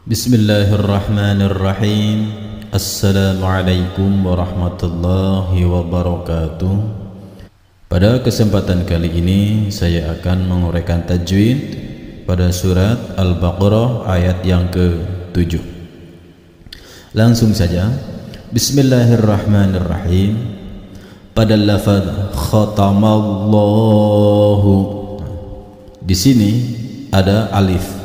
Bismillahirrahmanirrahim. Assalamualaikum warahmatullahi wabarakatuh. Pada kesempatan kali ini saya akan menguraikan tajwid pada surat Al-Baqarah ayat yang ke-7. Langsung saja. Bismillahirrahmanirrahim. Pada lafaz khatamallahu, di sini ada alif.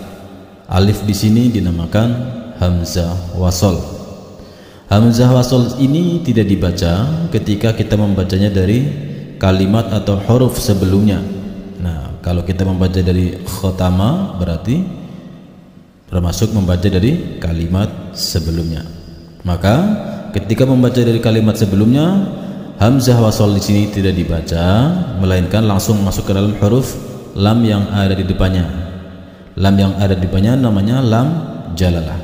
Alif di sini dinamakan hamzah wasol. Hamzah wasol ini tidak dibaca ketika kita membacanya dari kalimat atau huruf sebelumnya. Nah, kalau kita membaca dari khotama berarti termasuk membaca dari kalimat sebelumnya. Maka ketika membaca dari kalimat sebelumnya, hamzah wasol di sini tidak dibaca, melainkan langsung masuk ke dalam huruf lam yang ada di depannya. Lam yang ada di depannya namanya lam jalalah.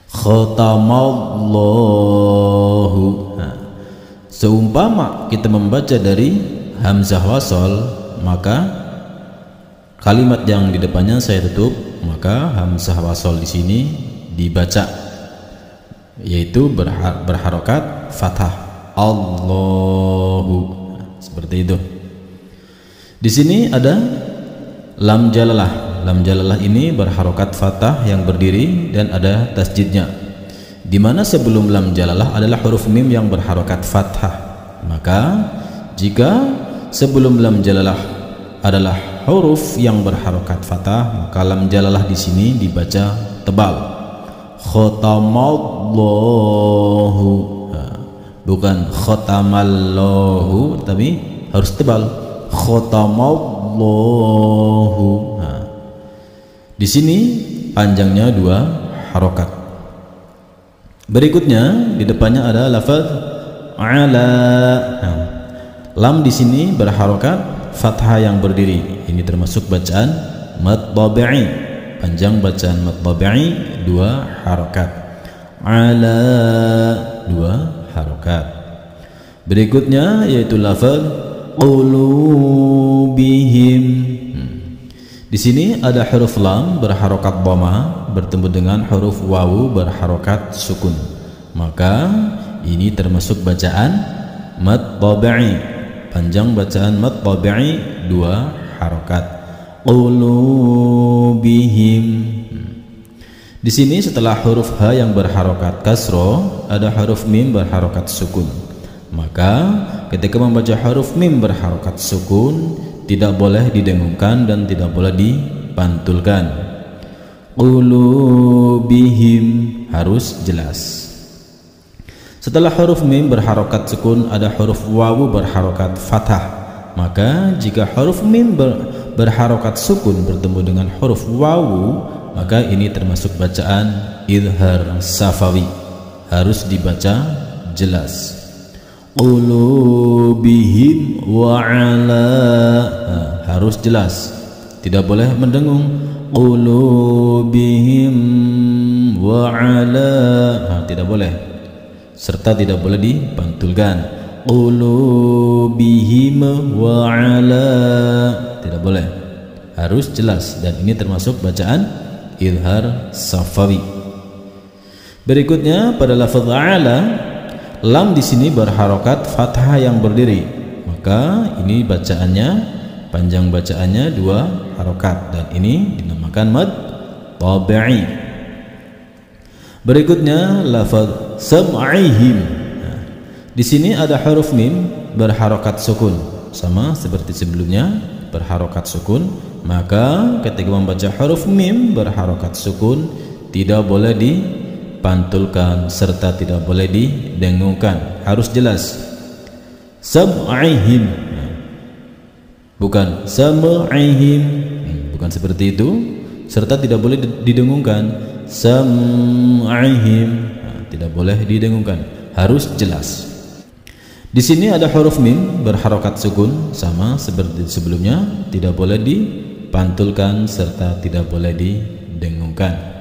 Khatamallahu. Nah, seumpama kita membaca dari hamzah wasol, maka kalimat yang di depannya saya tutup, maka hamzah wasol di sini dibaca, yaitu berharokat fathah. Allahu. Nah, seperti itu. Di sini ada lam jalalah. Lam jalalah ini berharokat fathah yang berdiri dan ada tasjidnya, di mana sebelum lam jalalah adalah huruf mim yang berharokat fathah. Maka jika sebelum lam jalalah adalah huruf yang berharokat fathah, maka lam jalalah di sini dibaca tebal. Khatamallahu. Nah, bukan khatamallahu, tapi harus tebal. Khatamallahu. Nah, di sini panjangnya 2 harokat. Berikutnya di depannya ada lafaz ala. Nah, lam di sini berharokat fathah yang berdiri. Ini termasuk bacaan mad tabi'i. Panjang bacaan mad tabi'i 2 harokat. Ala 2 harokat. Berikutnya yaitu lafaz qulubihim. Di sini ada huruf lam berharokat dhamma bertemu dengan huruf wawu berharokat sukun. Maka ini termasuk bacaan mad tabi'i. Panjang bacaan mad tabi'i 2 harokat. Qulubihim. Di sini setelah huruf ha yang berharokat kasro ada huruf mim berharokat sukun. Maka ketika membaca huruf mim berharokat sukun tidak boleh didengungkan dan tidak boleh dipantulkan. Qulubihim harus jelas. Setelah huruf mim berharokat sukun ada huruf wawu berharokat fathah. Maka jika huruf mim berharokat sukun bertemu dengan huruf wawu, maka ini termasuk bacaan idhar safawi, harus dibaca jelas. Qulubihim wa ala. Nah, harus jelas, tidak boleh mendengung. Qulubihim wa ala. Nah, tidak boleh, serta tidak boleh dipantulkan. Qulubihim wa ala. Tidak boleh, harus jelas, dan ini termasuk bacaan idhar safawi. Berikutnya pada lafaz ala, lam di sini berharokat fathah yang berdiri. Maka ini bacaannya, panjang bacaannya 2 harokat, dan ini dinamakan mad tabi'i. Berikutnya lafaz sam'ihim. Nah, di sini ada huruf mim berharokat sukun, sama seperti sebelumnya berharokat sukun. Maka ketika membaca huruf mim berharokat sukun tidak boleh dipantulkan serta tidak boleh didengungkan, harus jelas. Sam'ihim. Bukan sam'ihim, bukan seperti itu, serta tidak boleh didengungkan. Sam'ihim, tidak boleh didengungkan, harus jelas. Di sini ada huruf mim berharokat sukun, sama seperti sebelumnya, tidak boleh dipantulkan serta tidak boleh didengungkan.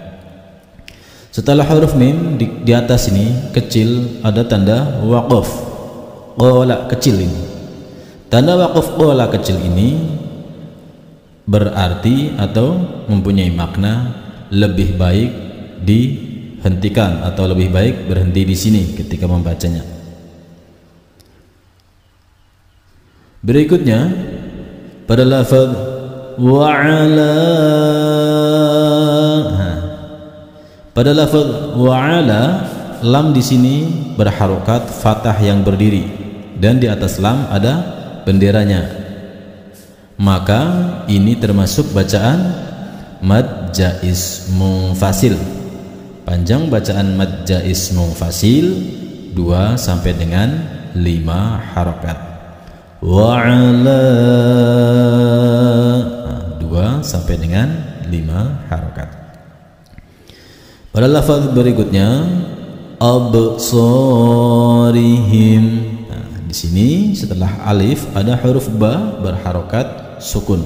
Setelah huruf mim di atas ini kecil ada tanda waqaf, qola kecil ini. Tanda waqaf qola kecil ini berarti atau mempunyai makna lebih baik dihentikan atau lebih baik berhenti di sini ketika membacanya. Berikutnya pada lafaz wa'ala, pada lafaz wa'ala, lam di sini berharokat fathah yang berdiri dan di atas lam ada benderanya, maka ini termasuk bacaan mad jaiz munfasil. Panjang bacaan mad jaiz munfasil 2 sampai dengan 5 harokat. Wa'ala 2 sampai dengan 5 harokat. Pada lafaz berikutnya absarihim, di sini setelah alif ada huruf ba berharokat sukun,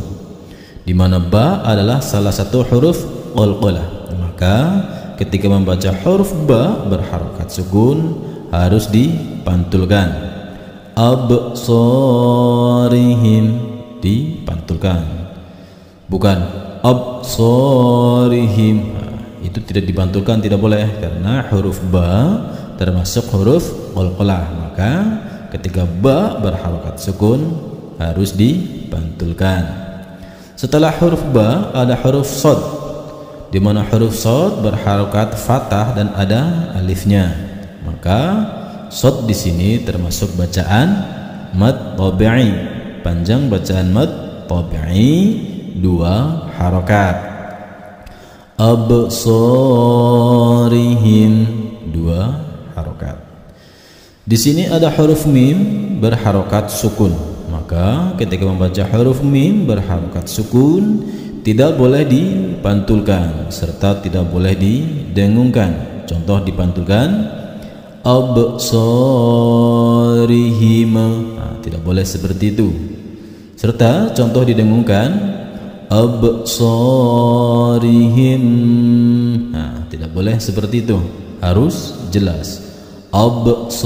di mana ba adalah salah satu huruf qalqalah. Maka ketika membaca huruf ba berharokat sukun harus dipantulkan. Absarihim dipantulkan, bukan absarihim. Itu tidak dipantulkan, tidak boleh, karena huruf ba termasuk huruf qalqalah. Maka ketika ba berharokat sukun harus dipantulkan. Setelah huruf ba ada huruf shad, di mana huruf shad berharokat fathah dan ada alifnya. Maka shad di sini termasuk bacaan mad tabi'i. Panjang bacaan mad tabi'i 2 harokat. Absarihim 2 harokat. Di sini ada huruf mim berharokat sukun. Maka ketika membaca huruf mim berharokat sukun tidak boleh dipantulkan serta tidak boleh didengungkan. Contoh dipantulkan absarihim, tidak boleh seperti itu. Serta contoh didengungkan absarihim, tidak boleh seperti itu, harus jelas absarihim.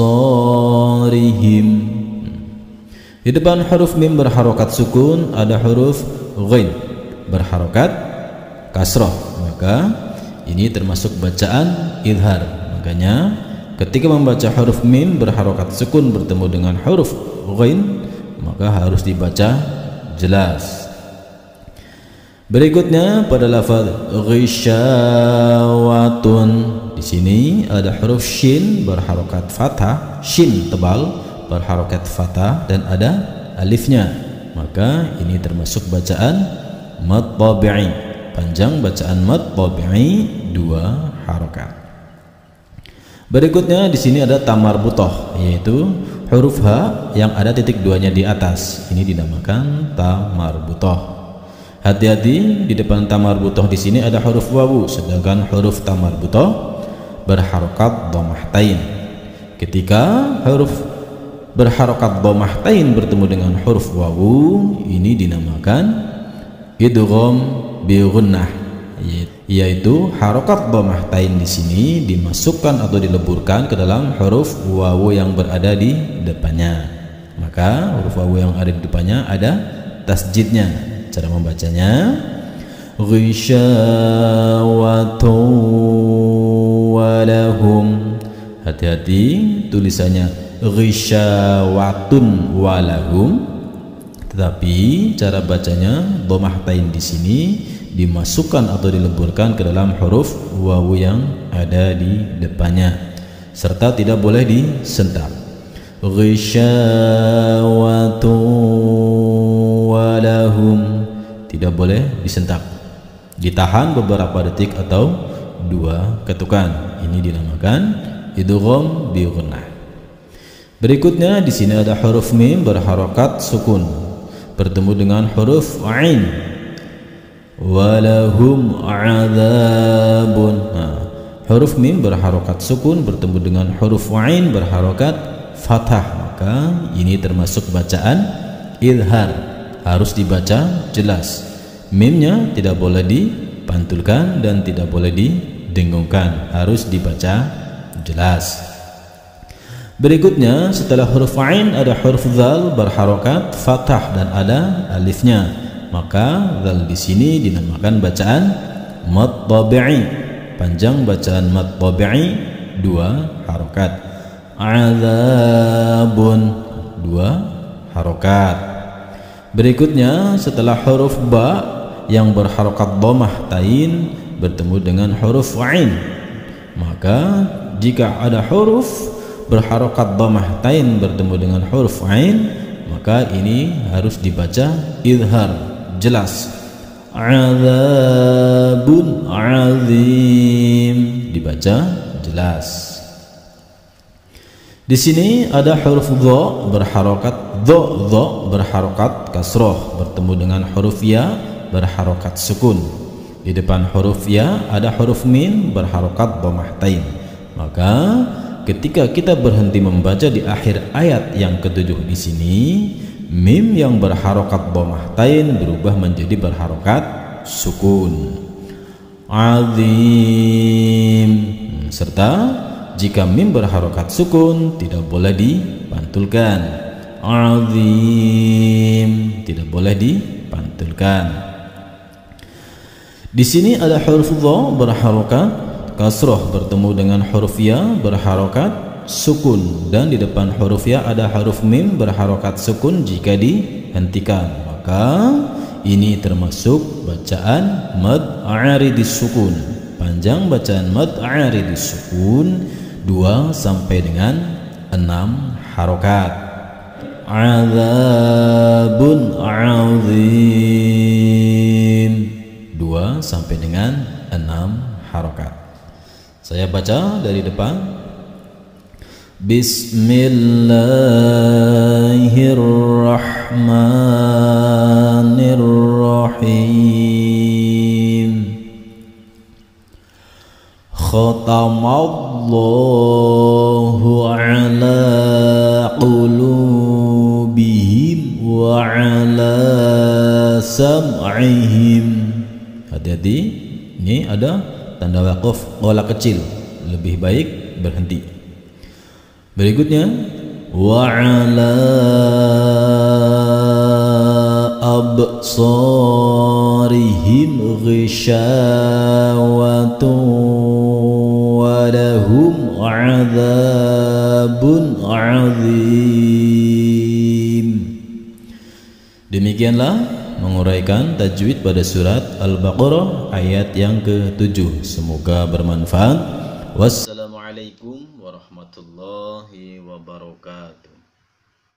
Di depan huruf mim berharokat sukun ada huruf ghain berharokat kasrah, maka ini termasuk bacaan idhar. Makanya ketika membaca huruf mim berharokat sukun bertemu dengan huruf ghain, maka harus dibaca jelas. Berikutnya pada lafaz ghisyawatun, di sini ada huruf shin berharokat fathah, shin tebal berharokat fathah dan ada alifnya. Maka ini termasuk bacaan mad tabi'i. Panjang bacaan mad tabi'i 2 harokat. Berikutnya di sini ada tamar butoh, yaitu huruf H yang ada titik 2-nya di atas. Ini dinamakan tamar butoh. Hati-hati, di depan tamar butoh di sini ada huruf wawu, sedangkan huruf tamar butoh berharokat dhammahtain. Ketika huruf berharokat dhammahtain bertemu dengan huruf wawu, ini dinamakan idgham bi gunnah, yaitu harokat dhammahtain di sini dimasukkan atau dileburkan ke dalam huruf wawu yang berada di depannya. Maka huruf wawu yang ada di depannya ada tasjidnya. Cara membacanya ghisyawatu walahum. Hati-hati, tulisannya ghisyawatun walahum, tetapi cara bacanya dhammahtain di sini dimasukkan atau dileburkan ke dalam huruf wawu yang ada di depannya serta tidak boleh disentak. Ghisyawatu walahum, tidak boleh disentak, ditahan beberapa detik atau 2 ketukan. Ini dinamakan idgham bi gunnah. Berikutnya di sini ada huruf mim berharokat sukun bertemu dengan huruf ain. Walahum adzabun. Huruf mim berharokat sukun bertemu dengan huruf ain berharokat fathah. Maka ini termasuk bacaan idhar, harus dibaca jelas. Mimnya tidak boleh dipantulkan dan tidak boleh didengungkan, harus dibaca jelas. Berikutnya setelah huruf ain ada huruf dzal berharokat fathah dan ada alifnya. Maka dzal di sini dinamakan bacaan mad tabi'i, panjang bacaan mad tabi'i 2 harokat. Adzabun 2 harokat. Berikutnya setelah huruf ba yang berharokat dhammah tain bertemu dengan huruf ain, maka jika ada huruf berharokat dhammah tain bertemu dengan huruf ain, maka ini harus dibaca izhar, jelas. Adzabun azim, dibaca jelas. Di sini ada huruf dha berharokat dha berharokat kasroh bertemu dengan huruf ya berharokat sukun. Di depan huruf ya ada huruf mim berharokat dhammah tain. Maka ketika kita berhenti membaca di akhir ayat yang ke-7 di sini, mim yang berharokat dhammah tain berubah menjadi berharokat sukun. Azim, serta jika mim berharokat sukun tidak boleh dipantulkan. Azim, tidak boleh dipantulkan. Di sini ada huruf dha berharokat kasroh bertemu dengan huruf ya berharokat sukun, dan di depan huruf ya ada huruf mim berharokat sukun jika dihentikan. Maka ini termasuk bacaan mad aridis sukun, panjang bacaan mad aridis sukun 2 sampai dengan 6 harokat. Adzabun azim 2 sampai dengan 6 harokat. Saya baca dari depan. Bismillahirrahmanirrahim. Khatamallahu ala qulubihim wa ala sam'ihim. Hati-hati, ini ada tanda waqaf qola kecil, lebih baik berhenti. Berikutnya wa ala absarihim ghishawatun wa lahum adzabun azim. Demikianlah menguraikan tajwid pada surat Al-Baqarah ayat yang ke-7. Semoga bermanfaat.